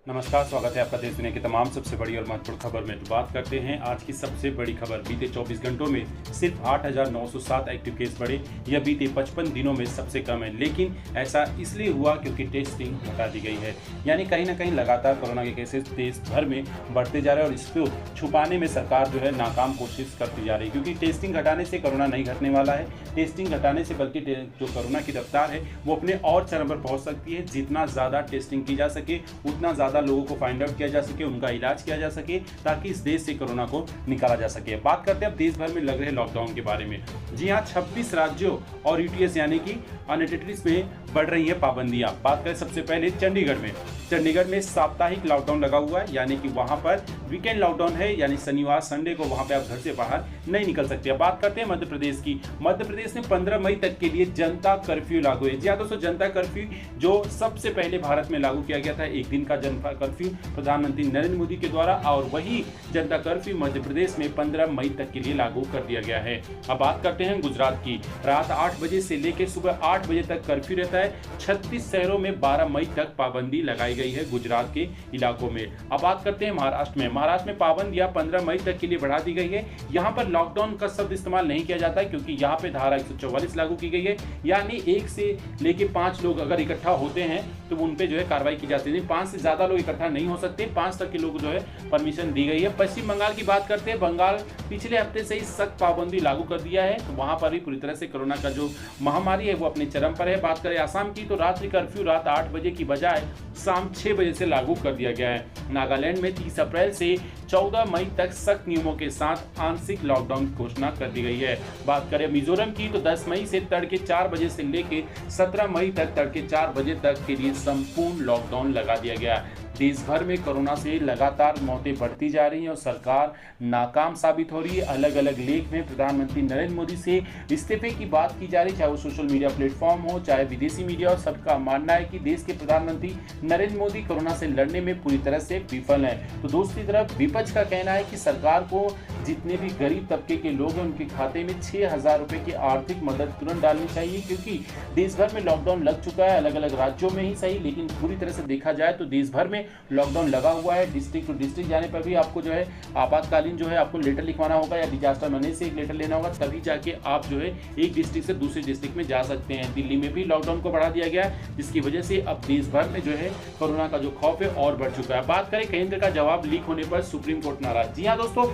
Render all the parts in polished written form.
नमस्कार, स्वागत है आपका देश दुनिया की तमाम सबसे बड़ी और महत्वपूर्ण खबर में। तो बात करते हैं आज की सबसे बड़ी खबर। बीते 24 घंटों में सिर्फ 8,907 एक्टिव केस बढ़े। यह बीते 55 दिनों में सबसे कम है, लेकिन ऐसा इसलिए हुआ क्योंकि टेस्टिंग घटा दी गई है। यानी कहीं ना कहीं लगातार कोरोना के केसेस देश भर में बढ़ते जा रहे हैं और इसको छुपाने में सरकार जो है नाकाम कोशिश करती जा रही है, क्योंकि टेस्टिंग घटाने से कोरोना नहीं घटने वाला है। टेस्टिंग घटाने से बल्कि जो कोरोना की रफ्तार है वो अपने और चरम पर पहुंच सकती है। जितना ज़्यादा टेस्टिंग की जा सके उतना ज़्यादा लोगों को फाइंड आउट किया जा सके, उनका इलाज किया जा सके, ताकि इस देश से कोरोना को निकाला जा सके। बात करते हैं अब देश भर में लग रहे लॉकडाउन के बारे में। जी हाँ, 26 राज्यों और यूटीएस यानी कि अन्य टेरिटरीज में बढ़ रही है पाबंदियां। बात करें सबसे पहले चंडीगढ़ में साप्ताहिक लॉकडाउन लगा हुआ है, यानी कि वहां पर वीकेंड लॉकडाउन है, यानी शनिवार संडे को वहां पे आप घर से बाहर नहीं निकल सकते। बात करते हैं मध्य प्रदेश की। मध्य प्रदेश में 15 मई तक के लिए जनता कर्फ्यू लागू है। जी हाँ दोस्तों, जनता कर्फ्यू जो सबसे पहले भारत में लागू किया गया था, एक दिन का जनता कर्फ्यू प्रधानमंत्री नरेंद्र मोदी के द्वारा, और वही जनता कर्फ्यू मध्य प्रदेश में 15 मई तक के लिए लागू कर दिया गया है। अब बात करते हैं गुजरात की। रात 8 बजे से लेकर सुबह 8 बजे तक कर्फ्यू रहता है। 36 शहरों में 12 मई तक पाबंदी लगाई गई है गुजरात के इलाकों में। अब बात करते हैं महाराष्ट्र में। महाराष्ट्र में पाबंदियां 15 मई तक के लिए बढ़ा दी गई है। यहाँ पर लॉकडाउन का शब्द इस्तेमाल नहीं किया जाता है, क्योंकि यहाँ पे धारा 144 लागू की गई है, यानी 1 से लेकर 5 लोग अगर इकट्ठा होते हैं तो उन पे जो है कार्रवाई की जाती है। 5 से ज्यादा लोग इकट्ठा नहीं हो सकते, 5 तक के लोग जो है परमिशन दी गई है। पश्चिम बंगाल की बात करते हैं। बंगाल पिछले हफ्ते से ही सख्त पाबंदी लागू कर दिया है, तो वहां पर भी पूरी तरह से कोरोना का जो महामारी है वो अपने चरम पर है। बात करें आसाम की, तो रात्रि कर्फ्यू रात 8 बजे की बजाय शाम 6 बजे से लागू कर दिया गया है। नागालैंड में 30 अप्रैल से 14 मई तक सख्त नियमों के साथ आंशिक लॉकडाउन की घोषणा कर दी गई है। बात करें मिजोरम की, तो 10 मई से तड़के 4 बजे से लेकर 17 मई तक तड़के 4 बजे तक के लिए संपूर्ण लॉकडाउन लगा दिया गया। देश भर में कोरोना से लगातार मौतें बढ़ती जा रही हैं और सरकार नाकाम साबित हो रही है। अलग अलग लेख में प्रधानमंत्री नरेंद्र मोदी से इस्तीफे की बात की जा रही है, चाहे वो सोशल मीडिया प्लेटफॉर्म हो, चाहे विदेशी मीडिया हो। सबका मानना है कि देश के प्रधानमंत्री नरेंद्र मोदी कोरोना से लड़ने में पूरी तरह से विफल हैं। तो दूसरी तरफ विपक्ष का कहना है कि सरकार को जितने भी गरीब तबके के लोग हैं उनके खाते में 6,000 रुपए की आर्थिक मदद तुरंत डालनी चाहिए, क्योंकि देश भर में लॉकडाउन लग चुका है, अलग अलग राज्यों में ही सही, लेकिन पूरी तरह से देखा जाए तो देश भर में लॉकडाउन लगा हुआ है। डिस्ट्रिक्ट टू डिस्ट्रिक्ट जाने पर भी आपको जो है आपातकालीन जो है आपको लेटर लिखवाना होगा, या डिजास्टर मैनेजर से एक लेटर लेना होगा, तभी जाके आप जो है एक डिस्ट्रिक्ट से दूसरे डिस्ट्रिक्ट में जा सकते हैं। दिल्ली में भी लॉकडाउन को बढ़ा दिया गया, जिसकी वजह से अब देश भर में जो है कोरोना का जो खौफ है और बढ़ चुका है। बात करें केंद्र का जवाब लीक होने पर सुप्रीम कोर्ट नाराज। जी हाँ दोस्तों,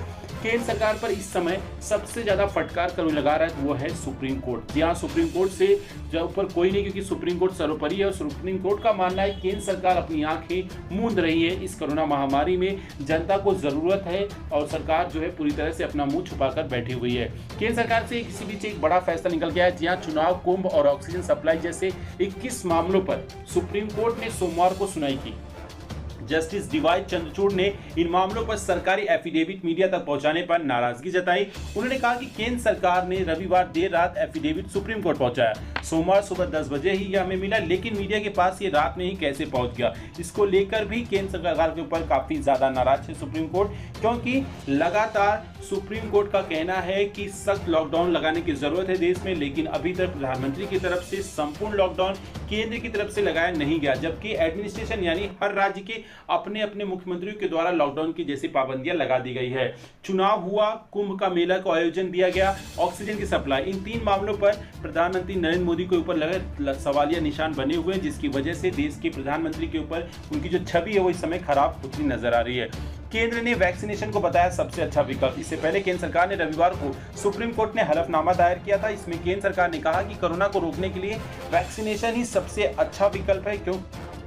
केंद्र सरकार पर इस समय सबसे ज्यादा फटकार कर लगा रहा है वो है सुप्रीम कोर्ट। जी हाँ, सुप्रीम कोर्ट से ऊपर कोई नहीं, क्योंकि सुप्रीम कोर्ट सर्वोपरि है और सुप्रीम कोर्ट का मानना है केंद्र सरकार अपनी आंखें मूंद रही है। इस कोरोना महामारी में जनता को जरूरत है और सरकार जो है पूरी तरह से अपना मुंह छुपाकर बैठी हुई है। केंद्र सरकार से किसी बीच एक बड़ा फैसला निकल गया है। जी हाँ, चुनाव, कुंभ और ऑक्सीजन सप्लाई जैसे 21 मामलों पर सुप्रीम कोर्ट ने सोमवार को सुनवाई की। जस्टिस डीवाई चंद्रचूड़ ने इन मामलों पर सरकारी एफिडेविट मीडिया तक पहुंचाने पर नाराजगी जताई। उन्होंने कहा कि केंद्र सरकार ने रविवार देर रात एफिडेविट सुप्रीम कोर्ट पहुंचाया। सोमवार सुबह 10 बजे ही यह हमें मिला, लेकिन मीडिया के पास ये रात में ही कैसे पहुंच गया, इसको लेकर भी केंद्र सरकार के ऊपर काफी ज्यादा नाराज है सुप्रीम कोर्ट, क्योंकि लगातार सुप्रीम कोर्ट का कहना है कि सख्त लॉकडाउन लगाने की जरूरत है देश में, लेकिन अभी तक प्रधानमंत्री की तरफ से संपूर्ण लॉकडाउन केंद्र की तरफ से लगाया नहीं गया, जबकि एडमिनिस्ट्रेशन यानी हर राज्य के अपने अपने मुख्यमंत्रियों के द्वारा लॉकडाउन की जैसी पाबंदियां लगा दी गई है। चुनाव हुआ, कुंभ का मेला को आयोजन दिया गया, ऑक्सीजन की सप्लाई, इन 3 मामलों पर प्रधानमंत्री नरेंद्र मोदी के ऊपर लगे सवालिया निशान बने हुए हैं, जिसकी वजह से देश के प्रधानमंत्री के ऊपर उनकी जो छवि है वो इस समय खराब होती नजर आ रही है। केंद्र ने वैक्सीनेशन को बताया सबसे अच्छा विकल्प। इससे पहले केंद्र सरकार ने रविवार को सुप्रीम कोर्ट ने हलफनामा दायर किया था। इसमें केंद्र सरकार ने कहा कि कोरोना को रोकने के लिए वैक्सीनेशन ही सबसे अच्छा विकल्प है। क्यों?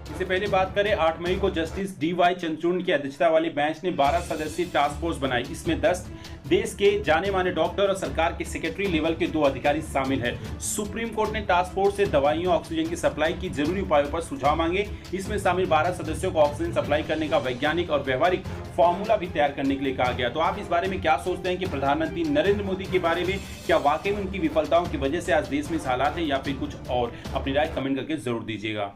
इससे पहले बात करें, 8 मई को जस्टिस डीवाई चंद्रचूड़ की अध्यक्षता वाली बेंच ने 12 सदस्यीय टास्क फोर्स बनाई। इसमें 10 देश के जाने माने डॉक्टर और सरकार के सेक्रेटरी लेवल के 2 अधिकारी शामिल हैं। सुप्रीम कोर्ट ने टास्क फोर्स से दवाइयों, ऑक्सीजन की सप्लाई की जरूरी उपायों पर सुझाव मांगे। इसमें शामिल 12 सदस्यों को ऑक्सीजन सप्लाई करने का वैज्ञानिक और व्यवहारिक फॉर्मूला भी तैयार करने के लिए कहा गया। तो आप इस बारे में क्या सोचते हैं कि प्रधानमंत्री नरेंद्र मोदी के बारे में, क्या वाकई में उनकी विफलताओं की वजह से आज देश में इस हालात है या फिर कुछ और? अपनी राय कमेंट करके जरूर दीजिएगा।